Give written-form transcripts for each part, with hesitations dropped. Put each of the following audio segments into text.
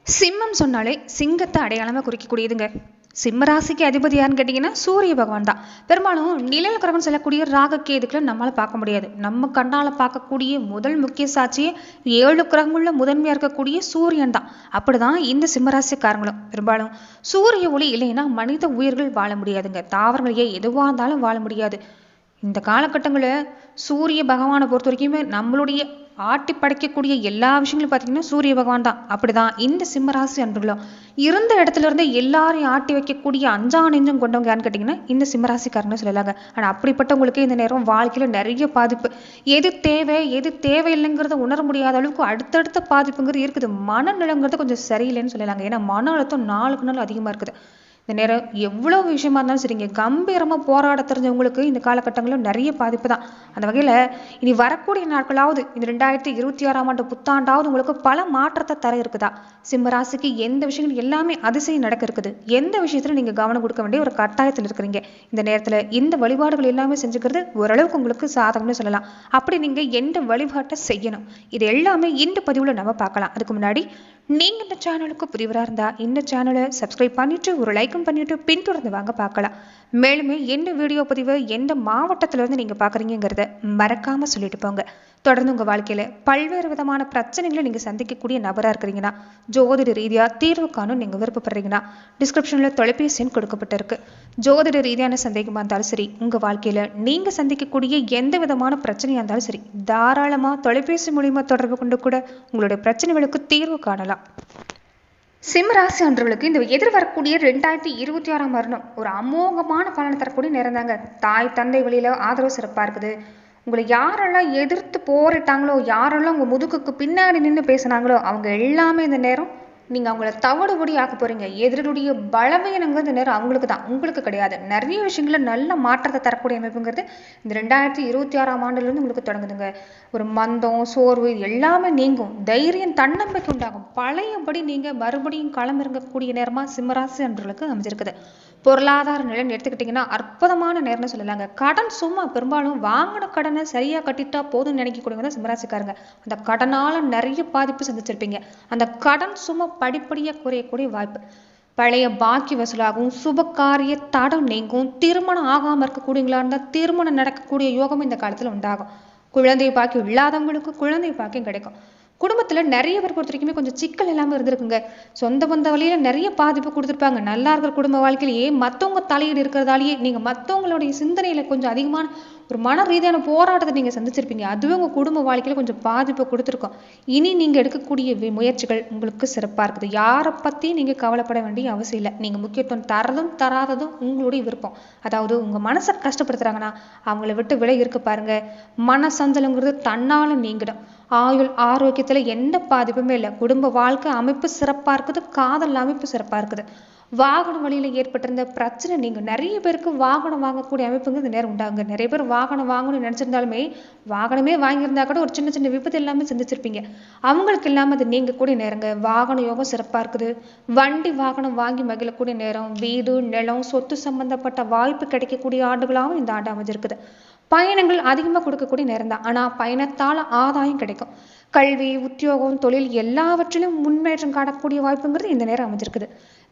சிம்மம் சொன்னாலே சிங்கத்தை அடையாளமாக குறிக்கக்கூடியதுங்க. சிம்ம ராசிக்கு அதிபதி யாருன்னு கேட்டிங்கன்னா சூரிய பகவான் தான். பெரும்பாலும் நிழல் கிரகம் சொல்லக்கூடிய ராகக்கேதுக்களை நம்மளால் பார்க்க முடியாது. நம்ம கண்ணால் பார்க்கக்கூடிய முதல் முக்கிய சாட்சியே 7 கிரகங்களில் முதன்மையாக இருக்கக்கூடிய சூரியன் தான். அப்படிதான் இந்த சிம்மராசிக்காரங்களும். பெரும்பாலும் சூரிய ஒளி இல்லைன்னா மனித உயிர்கள் வாழ முடியாதுங்க. தாவரங்களையே எதுவாக இருந்தாலும் வாழ முடியாது. இந்த காலகட்டங்களில் சூரிய பகவானை பொறுத்த வரைக்குமே நம்மளுடைய ஆட்டி படைக்கக்கூடிய எல்லா விஷயங்களும் பார்த்தீங்கன்னா சூரிய பகவான் தான். அப்படிதான் இந்த சிம்மராசி அன்பர்களும் இருந்த இடத்துல இருந்து எல்லாரையும் ஆட்டி வைக்கக்கூடிய அஞ்சா நெஞ்சம் கொண்டவங்க யான்னு கேட்டிங்கன்னா இந்த சிம்மராசிக்காரன்னு சொல்லலாங்க. ஆனால் அப்படிப்பட்டவங்களுக்கு இந்த நேரம் வாழ்க்கையில் நிறைய பாதிப்பு. எது தேவை எது தேவையில்லைங்கிறத உணர முடியாத அளவுக்கு அடுத்தடுத்த பாதிப்புங்கிறது இருக்குது. மனநிலங்கிறது கொஞ்சம் சரியில்லைன்னு சொல்லலாங்க. ஏன்னா மன அழுத்தம் நாளுக்கு நாள் அதிகமாக இருக்குது. இந்த நேரம் எவ்வளோ விஷயமா இருந்தாலும் சரிங்க, கம்பீரமாக போராட தெரிஞ்சவங்களுக்கு இந்த காலகட்டங்களில் நிறைய பாதிப்பு தான். அந்த வகையில் இனி வரக்கூடிய நாட்களாவது இந்த 2026ஆம் ஆண்டு புத்தாண்டாவது உங்களுக்கு பல மாற்றத்தை தர இருக்குதா? சிம்மராசிக்கு எந்த விஷயங்கள் எல்லாமே அதிசயம் நடக்க இருக்குது. எந்த விஷயத்துல நீங்கள் கவனம் கொடுக்க வேண்டிய ஒரு கட்டாயத்தில் இருக்கிறீங்க. இந்த நேரத்தில் இந்த வழிபாடுகள் எல்லாமே செஞ்சுக்கிறது ஓரளவுக்கு உங்களுக்கு சாதகம்னு சொல்லலாம். அப்படி நீங்கள் எந்த வழிபாட்டை செய்யணும், இது எல்லாமே இந்த பதிவில் நம்ம பார்க்கலாம். அதுக்கு முன்னாடி நீங்கள் இந்த சேனலுக்கு புதிவராக இருந்தால் இந்த சேனலை சப்ஸ்கிரைப் பண்ணிவிட்டு ஒரு லைக்கும் பண்ணிவிட்டு பின்தொடர்ந்து வாங்க பார்க்கலாம். மேலுமே எந்த வீடியோ பதிவு எந்த மாவட்டத்திலேருந்து நீங்கள் பார்க்குறீங்கிறத மறக்காமல் சொல்லிட்டு போங்க. தொடர்ந்து உங்கள் வாழ்க்கையில் பல்வேறு விதமான பிரச்சனைகளை நீங்கள் சந்திக்கக்கூடிய நபராக இருக்கிறீங்கன்னா, ஜோதிட ரீதியாக தீர்வு காணும் நீங்கள் விருப்பப்படுறீங்கன்னா டிஸ்கிரிப்ஷனில் தொலைபேசி எண் கொடுக்கப்பட்டிருக்கு. ஜோதிட ரீதியான சந்தேகமாக இருந்தாலும் சரி, உங்கள் வாழ்க்கையில் நீங்கள் சந்திக்கக்கூடிய எந்த விதமான பிரச்சனையாக இருந்தாலும் சரி, தாராளமாக தொலைபேசி மூலியமாக தொடர்பு கொண்டு கூட உங்களுடைய பிரச்சனைகளுக்கு தீர்வு காணலாம். சிம்மராசி அன்றவர்களுக்கு இந்த எதிர்வரக்கூடிய 2026ஆம் வருடம் ஒரு அமோகமான பலனை தரக்கூடிய நேரம் தாங்க. தாய் தந்தை வழியில் ஆதரவு சிறப்பாக இருக்குது. உங்களை யாரெல்லாம் எதிர்த்து போரிட்டாங்களோ, யாரெல்லாம் உங்கள் முதுகுக்கு பின்னாடி நின்று பேசுனாங்களோ அவங்க எல்லாமே இந்த நேரம் நீங்கள் அவங்கள தவிடுபடி ஆக்க போகிறீங்க. எதிரிகளுடைய பலவீனங்க இந்த நேரம் அவங்களுக்கு தான், உங்களுக்கு கிடையாது. நிறைய விஷயங்கள நல்ல மாற்றத்தை தரக்கூடிய அமைப்புங்கிறது இந்த 2026ஆம் ஆண்டுலேருந்து உங்களுக்கு தொடங்குதுங்க. ஒரு மந்தம் சோர்வு எல்லாமே நீங்கும். தைரியம் தன்னம்பிக்கை உண்டாகும். பழையபடி நீங்கள் மறுபடியும் களமிறங்கக்கூடிய நேரமாக சிம்மராசி அன்றர்களுக்கு அமைஞ்சிருக்குது. பொருளாதார நிலை எடுத்துக்கிட்டிங்கன்னா அற்புதமான நேரம்னு சொல்லலாங்க. கடன் சும்மா பெரும்பாலும் வாங்கின கடனை சரியாக கட்டிட்டா போதும்னு நினைக்கக்கூடியவங்க தான் சிம்மராசிக்காரங்க. அந்த கடனால் நிறைய பாதிப்பு சந்திச்சிருப்பீங்க. அந்த கடன் சும்மா படிப்படியாக குறையக்கூடிய வாய்ப்பு. பழைய பாக்கி வசூலாகும். சுபகாரிய தடம் நீங்கும். திருமணம் ஆகாமல் இருக்கக்கூடியவங்களா இருந்தால் திருமணம் நடக்கக்கூடிய யோகம் இந்த காலத்தில் உண்டாகும். குழந்தை பாக்கியம் இல்லாதவங்களுக்கு குழந்தை பாக்கியம் கிடைக்கும். குடும்பத்தில் நிறைய பேர் பொறுத்த வரைக்குமே கொஞ்சம் சிக்கல் இல்லாமல் இருந்திருக்குங்க. சொந்த பந்த வழியில் நிறைய பாதிப்பு கொடுத்துருப்பாங்க. நல்லா இருக்கிற குடும்ப வாழ்க்கையிலேயே மற்றவங்க தலையீடு இருக்கிறதாலேயே நீங்கள் மற்றவங்களுடைய சிந்தனையில் கொஞ்சம் அதிகமான ஒரு மன ரீதியான போராட்டத்தை நீங்கள் சந்திச்சிருப்பீங்க. அதுவே உங்கள் குடும்ப வாழ்க்கையில் கொஞ்சம் பாதிப்பை கொடுத்துருக்கோம். இனி நீங்கள் எடுக்கக்கூடிய முயற்சிகள் உங்களுக்கு சிறப்பாக இருக்குது. யாரை பற்றியும் நீங்கள் கவலைப்பட வேண்டிய அவசியம் இல்லை. நீங்கள் முக்கியத்துவம் தரதும் தராததும் உங்களுடைய விருப்பம். அதாவது உங்கள் மனசை கஷ்டப்படுத்துகிறாங்கன்னா அவங்கள விட்டு விலை இருக்க பாருங்க. மன சஞ்சலங்கிறது தன்னால் நீங்கிடும். ஆயுள் ஆரோக்கியத்தில் எந்த பாதிப்புமே இல்லை. குடும்ப வாழ்க்கை அமைப்பு சிறப்பாக இருக்குது. காதல் அமைப்பு சிறப்பாக இருக்குது. வாகன வழியில் ஏற்பட்டிருந்த பிரச்சனை நீங்கள் நிறைய பேருக்கு வாகனம் வாங்கக்கூடிய அமைப்புங்க இந்த நேரம் உண்டாங்க. நிறைய பேர் வாகனம் வாங்கணும்னு நினச்சிருந்தாலுமே வாகனமே வாங்கியிருந்தா கூட ஒரு சின்ன சின்ன விபத்து எல்லாமே சந்திச்சிருப்பீங்க. அவங்களுக்கு இல்லாமல் அது நீங்கக்கூடிய நேரங்க. வாகன யோகம் சிறப்பாக இருக்குது. வண்டி வாகனம் வாங்கி மகிழக்கூடிய நேரம். வீடு நிலம் சொத்து சம்பந்தப்பட்ட வாய்ப்பு கிடைக்கக்கூடிய ஆண்டுகளாகவும் இந்த ஆண்டு அமைஞ்சிருக்குது. பயணங்கள் அதிகமாக கொடுக்கக்கூடிய நேரம் தான். ஆனால் பயணத்தால் ஆதாயம் கிடைக்கும். கல்வி உத்தியோகம் தொழில் எல்லாவற்றிலும் முன்னேற்றம் காணக்கூடிய வாய்ப்புங்கிறது இந்த நேரம் அமைஞ்சிருக்குது.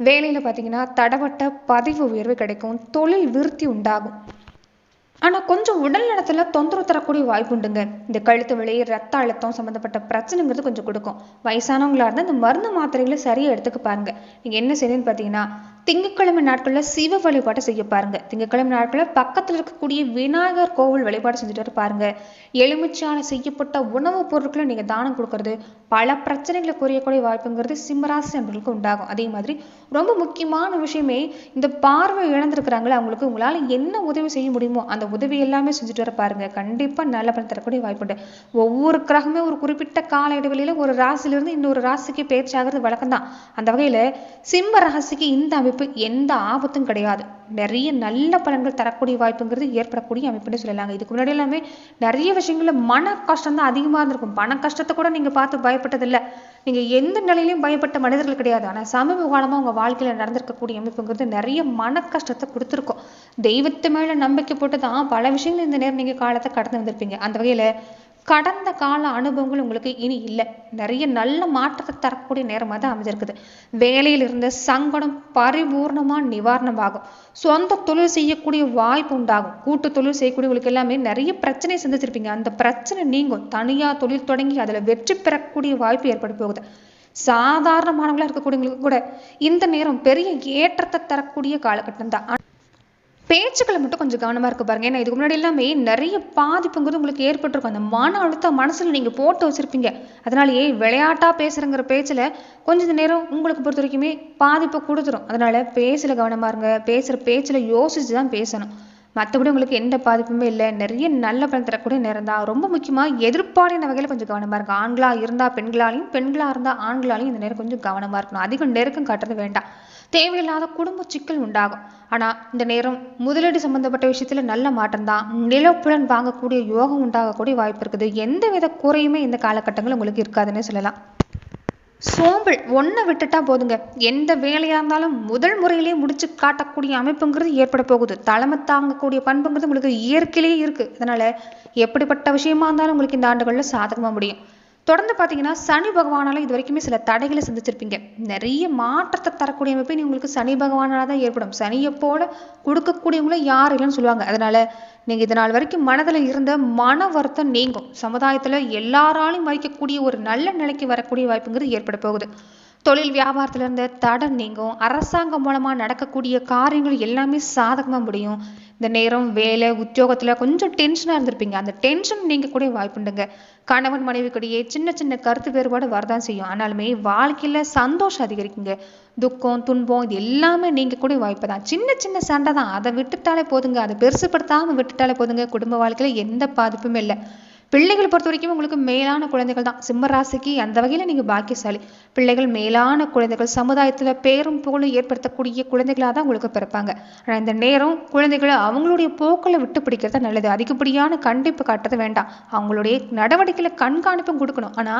வேலையில் பார்த்தீங்கன்னா தடவட்ட பதவி உயர்வு கிடைக்கும். தொழில் விருத்தி உண்டாகும். ஆனால் கொஞ்சம் உடல் நலத்தில் தொந்தரவு தரக்கூடிய வாய்ப்பு உண்டுங்க. இந்த கழுத்து வலி ரத்த அழுத்தம் சம்மந்தப்பட்ட பிரச்சனைங்கிறது கொஞ்சம் கொடுக்கும். வயசானவங்களா இருந்தால் இந்த மருந்து மாத்திரைகளை சரியாக எடுத்துக்க பாருங்க. நீங்கள் என்ன செய்யணும்னு பார்த்தீங்கன்னா திங்கட்கிழமை நாட்களில் சிவ வழிபாட்டை செய்ய பாருங்க. திங்கட்கிழமை நாட்களில் பக்கத்தில் இருக்கக்கூடிய விநாயகர் கோவில் வழிபாடு செஞ்சுட்டு பாருங்க. எலுமிச்சால செய்யப்பட்ட உணவுப் பொருட்களை நீங்கள் தானம் கொடுக்கறது பல பிரச்சனைகளை குறையக்கூடிய வாய்ப்புங்கிறது சிம்மராசி அன்பர்களுக்கு உண்டாகும். அதே மாதிரி ரொம்ப முக்கியமான விஷயமே இந்த பார்வை இழந்திருக்கிறாங்களே அவங்களுக்கு உங்களால் என்ன உதவி செய்ய முடியுமோ அந்த உதவி எல்லாமே செஞ்சுட்டு வர பாருங்க. கண்டிப்பாக நல்ல பலன் தரக்கூடிய வாய்ப்புண்டு. ஒவ்வொரு கிரகமே ஒரு குறிப்பிட்ட கால இடைவெளியில் ஒரு ராசியிலிருந்து இன்னொரு ராசிக்கு பேச்சு ஆகிறது வழக்கம் தான். அந்த வகையில் சிம்ம ராசிக்கு இந்த அமைப்பு எந்த ஆபத்தும் கிடையாது. நிறைய நல்ல பலன்கள் தரக்கூடிய வாய்ப்புங்கிறது ஏற்படக்கூடிய அமைப்புன்னு சொல்லலாங்க. இதுக்கு முன்னாடி எல்லாமே நிறைய விஷயங்கள்ல மன கஷ்டம் தான் அதிகமாக இருந்திருக்கும். பண கஷ்டத்தை கூட நீங்கள் பார்த்து பயப்பட்டதில்லை. நீங்கள் எந்த நிலையிலையும் பயப்பட்ட மனிதர்கள் கிடையாது. ஆனால் சமீப காலமாக உங்கள் வாழ்க்கையில் நடந்திருக்கக்கூடிய அமைப்புங்கிறது நிறைய மன கஷ்டத்தை கொடுத்துருக்கோம். தெய்வத்து மேலே நம்பிக்கை போட்டு தான் பல விஷயங்கள் இந்த நேரம் நீங்கள் காலத்தை கடந்து வந்திருப்பீங்க. அந்த வகையில் கடந்த கால அனுபவங்கள் உங்களுக்கு இனி இல்லை. நிறைய நல்ல மாற்றத்தை தரக்கூடிய நேரமாக தான் அமைஞ்சிருக்குது. வேலையில் இருந்த சங்கடம் பரிபூர்ணமாக நிவாரணமாகும். சொந்த தொழில் செய்யக்கூடிய வாய்ப்பு உண்டாகும். கூட்டு தொழில் செய்யக்கூடியவங்களுக்கு எல்லாமே நிறைய பிரச்சனையை சந்திச்சிருப்பீங்க. அந்த பிரச்சனை நீங்கும். தனியாக தொழில் தொடங்கி அதில் வெற்றி பெறக்கூடிய வாய்ப்பு ஏற்பட போகுது. சாதாரணமானவங்களா இருக்கக்கூடியவங்களுக்கு கூட இந்த நேரம் பெரிய ஏற்றத்தை தரக்கூடிய காலகட்டம் தான். பேச்சுக்களை மட்டும் கொஞ்சம் கவனமா இருக்க பாருங்க. ஏன்னா இதுக்கு முன்னாடி எல்லாமே நிறைய பாதிப்புங்கிறது உங்களுக்கு ஏற்பட்டிருக்கும். அந்த மன அழுத்தம் மனசுல நீங்க போட்டு வச்சிருப்பீங்க. அதனாலேயே விளையாட்டா பேசுறங்கிற பேச்சுல கொஞ்ச நேரம் உங்களுக்கு பொறுத்த வரைக்குமே பாதிப்பை கொடுத்துரும். அதனால பேச்சுல கவனமா இருங்க. பேசுற பேச்சுல யோசிச்சுதான் பேசணும். மற்றபடி உங்களுக்கு எந்த பாதிப்புமே இல்லை. நிறைய நல்ல பலன் தரக்கூடிய நேரம் தான். ரொம்ப முக்கியமா எதிர்ப்பாளின வகையில கொஞ்சம் கவனமா இருக்கு. ஆண்களா இருந்தா பெண்களாலையும், பெண்களா இருந்தா ஆண்களாலையும் இந்த நேரம் கொஞ்சம் கவனமா இருக்கணும். அதிகம் நெருக்கம் காட்டுறது வேண்டாம். தேவையில்லாத குடும்ப சிக்கல் உண்டாகும். ஆனா இந்த நேரம் முதலீடு சம்பந்தப்பட்ட விஷயத்துல நல்ல மாற்றம் தான். நிலப்புலன் வாங்கக்கூடிய யோகம் உண்டாகக்கூடிய வாய்ப்பு இருக்குது. எந்தவித குறையுமே இந்த காலகட்டங்கள் உங்களுக்கு இருக்காதுன்னு சொல்லலாம். சோம்பல் ஒன்றை விட்டுட்டா போதுங்க. எந்த வேலையா இருந்தாலும் முதல் முறையிலேயே முடிச்சு காட்டக்கூடிய அமைப்புங்கிறது ஏற்பட போகுது. தலைமை தாங்கக்கூடிய பண்புங்கிறது உங்களுக்கு இயற்கையிலேயே இருக்கு. அதனால எப்படிப்பட்ட விஷயமா இருந்தாலும் உங்களுக்கு இந்த ஆண்டுகள்ல சாதகமா முடியும். தொடர்ந்து பார்த்தீங்கன்னா சனி பகவானால இது வரைக்குமே சில தடைகளை சந்திச்சிருப்பீங்க. நிறைய மாற்றத்தை தரக்கூடிய அமைப்பு நீ உங்களுக்கு சனி பகவானால தான் ஏற்படும். சனியை போல கொடுக்கக்கூடியவங்களும் யார் இல்லைன்னு சொல்லுவாங்க. அதனால நீங்க இது நாள் வரைக்கும் மனதில் இருந்த மன வருத்தம் நீங்கும். சமுதாயத்துல எல்லாராலையும் மதிக்கக்கூடிய ஒரு நல்ல நிலைக்கு வரக்கூடிய வாய்ப்புங்கிறது ஏற்பட போகுது. தொழில் வியாபாரத்துல இருந்த தடை நீங்கும். அரசாங்கம் மூலமா நடக்கக்கூடிய காரியங்கள் எல்லாமே சாதகமா முடியும். இந்த நேரம் வேலை உத்தியோகத்துல கொஞ்சம் டென்ஷனா இருந்திருப்பீங்க. அந்த டென்ஷன் நீங்க கூட வாய்ப்புண்டுங்க. கணவன் மனைவிக்கிடையே சின்ன சின்ன கருத்து வேறுபாடு வரதான் செய்யும். ஆனாலுமே வாழ்க்கையில சந்தோஷம் அதிகரிக்குங்க. துக்கம் துன்பம் இது எல்லாமே நீங்க கூட வாய்ப்பு தான். சின்ன சின்ன சண்டை தான், அதை விட்டுட்டாலே போதுங்க. அதை பெருசுப்படுத்தாம விட்டுட்டாலே போதுங்க. குடும்ப வாழ்க்கையில எந்த பாதிப்புமே இல்லை. பிள்ளைகள் பொறுத்த வரைக்கும் உங்களுக்கு மேலான குழந்தைகள் தான். சிம்ம ராசிக்கு அந்த வகையில நீங்க பாக்கியசாலி. பிள்ளைகள் மேலான குழந்தைகள், சமுதாயத்துல பேரும் புகழும் ஏற்படுத்தக்கூடிய குழந்தைகளா தான் உங்களுக்கு பிறப்பாங்க. ஆனா இந்த நேரம் குழந்தைகளை அவங்களுடைய போக்களை விட்டு பிடிக்கிறது நல்லது. அதிகப்படியான கண்டிப்பு காட்டுறது வேண்டாம். அவங்களுடைய நடவடிக்கையில கண்காணிப்பும் கொடுக்கணும். ஆனா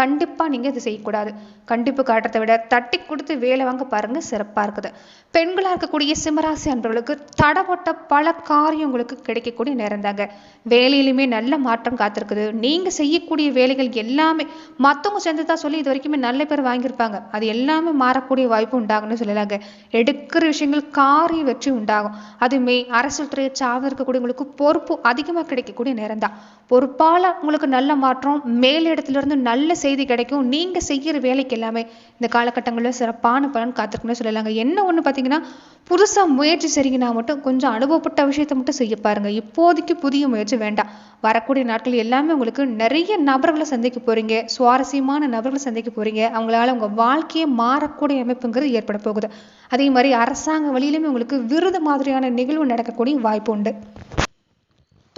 கண்டிப்பா நீங்க இது செய்யக்கூடாது. கண்டிப்பு காட்டுறதை விட தட்டி கொடுத்து வேலை வாங்க பாருங்க, சிறப்பா இருக்குது. பெண்களா இருக்கக்கூடிய சிம்மராசி அன்பர்களுக்கு தடப்பட்ட பல காரியம் உங்களுக்கு கிடைக்கக்கூடிய நேரம் தாங்க. வேலையிலுமே நல்ல மாற்றம் காத்திருக்குது. நீங்க செய்யக்கூடிய வேலைகள் எல்லாமே மற்றவங்க சேர்ந்துதான் சொல்லி இது வரைக்குமே நல்ல பேர் வாங்கியிருப்பாங்க. அது எல்லாமே மாறக்கூடிய வாய்ப்பு உண்டாகும்னு சொல்லலாங்க. எடுக்கிற விஷயங்கள் காரிய வெற்றி உண்டாகும். அதுவுமே அரசியல் துறையை சார்ந்து இருக்கக்கூடியவங்களுக்கு பொறுப்பு அதிகமா கிடைக்கக்கூடிய நேரம் தான். பொறுப்பால உங்களுக்கு நல்ல மாற்றம், மேலிடத்துல இருந்து நல்ல செய்தி கிடைக்கும். நீங்க செய்யற வேலைக்கு எல்லாமே இந்த காலகட்டங்களில் சிறப்பான பலன் காத்திருக்குன்னு சொல்லலாங்க. என்ன ஒண்ணு பாத்தீங்கன்னா, புதுசா முயற்சி செய்றீங்கன்னா மட்டும் கொஞ்சம் அனுபவப்பட்ட விஷயத்த மட்டும் செய்ய பாருங்க. இப்போதைக்கு புதிய முயற்சி வேண்டாம். வரக்கூடிய நாட்கள் எல்லாமே உங்களுக்கு நிறைய நபர்களை சந்திக்க போறீங்க. சுவாரஸ்யமான நபர்களை சந்திக்க போறீங்க. அவங்களால உங்க வாழ்க்கையை மாறக்கூடிய அமைப்புங்கிறது ஏற்பட போகுது. அதே மாதிரி அரசாங்க வழியிலுமே உங்களுக்கு விருது மாதிரியான நிகழ்வு நடக்கக்கூடிய வாய்ப்பு உண்டு.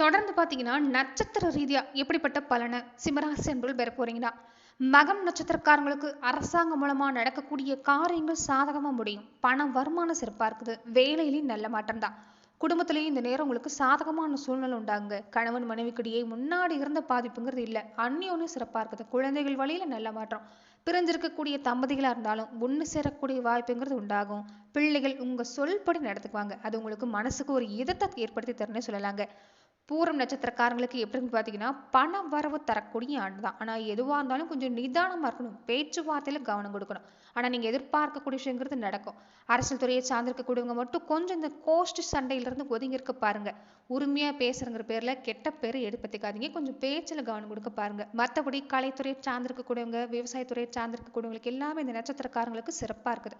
தொடர்ந்து பாத்தீங்கன்னா நட்சத்திர ரீதியா எப்படிப்பட்ட பலனை சிம்மராசி என்பவர்கள் பெற போறீங்கன்னா, மகம் நட்சத்திரக்காரங்களுக்கு அரசாங்கம் மூலமா நடக்கக்கூடிய காரியங்கள் சாதகமா முடியும். பண வருமானம் சிறப்பா இருக்குது. வேலையிலையும் நல்ல மாற்றம் தான். குடும்பத்திலேயே இந்த நேரம் உங்களுக்கு சாதகமான சூழ்நிலை உண்டாங்க. கணவன் மனைவிக்கிடையே முன்னாடி இருந்த பாதிப்புங்கிறது இல்லை. அந்யோன்யம் சிறப்பா இருக்குது. குழந்தைகள் வழியில நல்ல மாற்றம். பிரிஞ்சிருக்கக்கூடிய தம்பதிகளா இருந்தாலும் ஒண்ணு சேரக்கூடிய வாய்ப்புங்கிறது உண்டாகும். பிள்ளைகள் உங்க சொல்படி நடத்துக்குவாங்க. அது உங்களுக்கு மனசுக்கு ஒரு இதத்தை ஏற்படுத்தி தருன்னு சொல்லலாங்க. பூரம் நட்சத்திரக்காரங்களுக்கு எப்படின்னு பார்த்தீங்கன்னா, பண வரவு தரக்கூடிய ஆண்டு தான். ஆனால் எதுவாக இருந்தாலும் கொஞ்சம் நிதானமாக இருக்கணும். பேச்சுவார்த்தையில் கவனம் கொடுக்கணும். ஆனால் நீங்கள் எதிர்பார்க்கக்கூடிய விஷயங்கிறது நடக்கும். அரசியல் துறையை சார்ந்திருக்கக்கூடியவங்க மட்டும் கொஞ்சம் இந்த கோஷ்டி சண்டையிலிருந்து ஒதுங்கி இருக்க பாருங்க. உரிமையாக பேசுறங்கிற பேரில் கெட்ட பேர் எடுப்பத்திக்காதீங்க. கொஞ்சம் பேச்சில் கவனம் கொடுக்க பாருங்க. மற்றபடி கலைத்துறையை சார்ந்திருக்கக்கூடியவங்க, விவசாயத்துறையை சார்ந்திருக்கக்கூடியவங்களுக்கு எல்லாமே இந்த நட்சத்திரக்காரங்களுக்கு சிறப்பாக இருக்குது.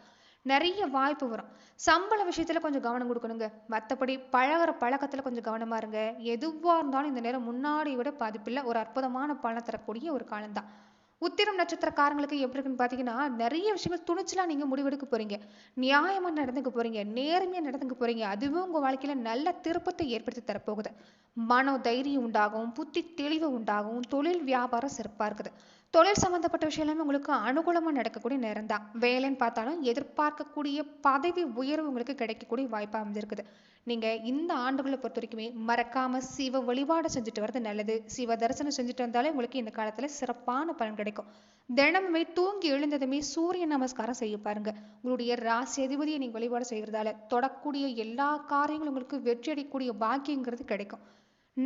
நிறைய வாய்ப்பு வரும். சம்பள விஷயத்துல கொஞ்சம் கவனம் கொடுக்கணுங்க. மற்றபடி பழகிற பழக்கத்துல கொஞ்சம் கவனமா இருங்க. எதுவா இருந்தாலும் இந்த நேரம் முன்னாடி விட பாதிப்பில்லை. ஒரு அற்புதமான பலன் தரக்கூடிய ஒரு காலம்தான். உத்திரம் நட்சத்திரக்காரங்களுக்கு எப்படி இருக்குன்னு பாத்தீங்கன்னா, நிறைய விஷயங்கள் துணிச்சலா நீங்க முடிவெடுக்க போறீங்க. நியாயமா நடந்துக்க போறீங்க. நேர்மையா நடந்துக்க போறீங்க. அதுவும் உங்க வாழ்க்கையில நல்ல திருப்பத்தை ஏற்படுத்தி தரப்போகுது. மனோ தைரியம் உண்டாகும். புத்தி தெளிவு உண்டாகும். தொழில் வியாபாரம் சிறப்பா இருக்குது. தொழில் சம்பந்தப்பட்ட விஷயம் எல்லாமே உங்களுக்கு அனுகூலமா நடக்கக்கூடிய நேரம் தான். வேலைன்னு பார்த்தாலும் எதிர்பார்க்கக்கூடிய பதவி உயர்வு உங்களுக்கு கிடைக்கக்கூடிய வாய்ப்பா அமைஞ்சிருக்குது. நீங்க இந்த ஆண்டுகளை பொறுத்த வரைக்குமே மறக்காம சிவ வழிபாடு செஞ்சுட்டு வர்றது நல்லது. சிவ தரிசனம் செஞ்சுட்டு வந்தாலே உங்களுக்கு இந்த காலத்துல சிறப்பான பலன் கிடைக்கும். தினமுமே தூங்கி எழுந்ததுமே சூரிய நமஸ்காரம் செய்ய பாருங்க. உங்களுடைய ராசி அதிபதியை நீங்க வழிபாடு செய்யறதால தொடக்கூடிய எல்லா காரியங்களும் உங்களுக்கு வெற்றி அடையக்கூடிய பாக்கியங்கிறது கிடைக்கும்.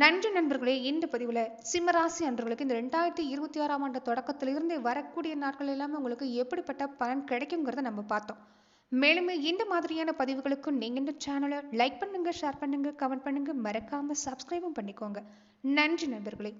நன்றி நண்பர்களே. இந்த பதிவில் சிம்மராசி அன்பர்களுக்கு இந்த 2026ஆம் ஆண்டு தொடக்கத்திலிருந்து வரக்கூடிய நாட்கள் எல்லாமே உங்களுக்கு எப்படிப்பட்ட பலன் கிடைக்குங்கிறத நம்ம பார்த்தோம். மேலுமே இந்த மாதிரியான பதிவுகளுக்கு நீங்கள் இந்த சேனலை லைக் பண்ணுங்க, ஷேர் பண்ணுங்க, கமெண்ட் பண்ணுங்க, மறக்காம சப்ஸ்கிரைபும் பண்ணிக்கோங்க. நன்றி நண்பர்களே.